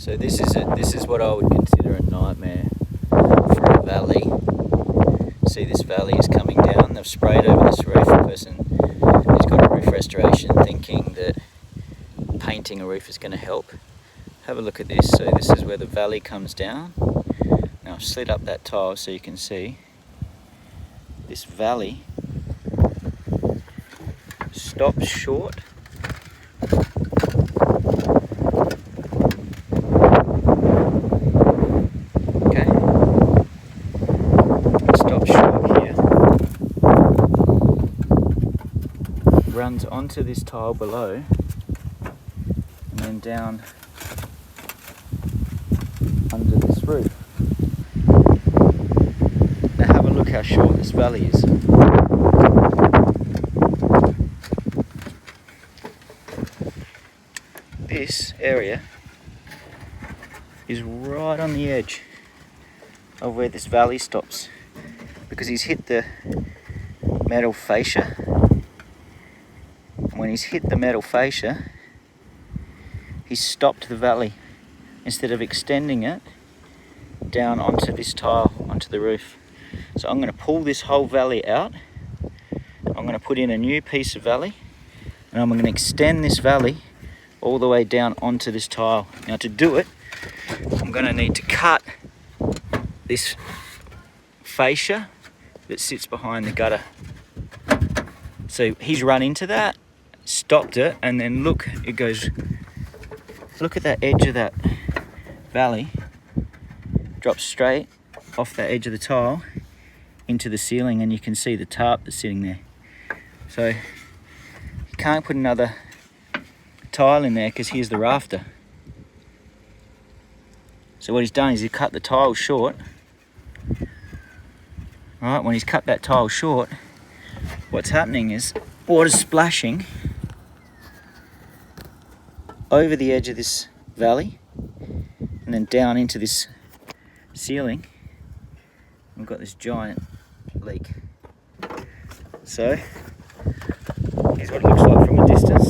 So this is what I would consider a nightmare for a valley. See, this valley is coming down. They've sprayed over this roof. A person who's got a roof restoration thinking that painting a roof is going to help. Have a look at this. So this is where the valley comes down. Now I've slid up that tile so you can see this valley stops short. Okay, stops short here, runs onto this tile below, and then down under this roof. Now have a look how short this valley is. This area is right on the edge of where this valley stops, because he's hit the metal fascia. When he's hit the metal fascia, he's stopped the valley instead of extending it down onto this tile, onto the roof. So I'm going to pull this whole valley out. I'm going to put in a new piece of valley, and I'm going to extend this valley all the way down onto this tile. Now to do it, I'm going to need to cut this fascia that sits behind the gutter. So he's run into that, stopped it, and then look, it goes, look at that edge of that valley, drops straight off that edge of the tile into the ceiling, and you can see the tarp that's sitting there. So you can't put another tile in there because here's the rafter. So what he's done is he cut the tile short. Right, when he's cut that tile short, what's happening is water's splashing over the edge of this valley and then down into this ceiling. We've got this giant leak. So here's what it looks like from a distance.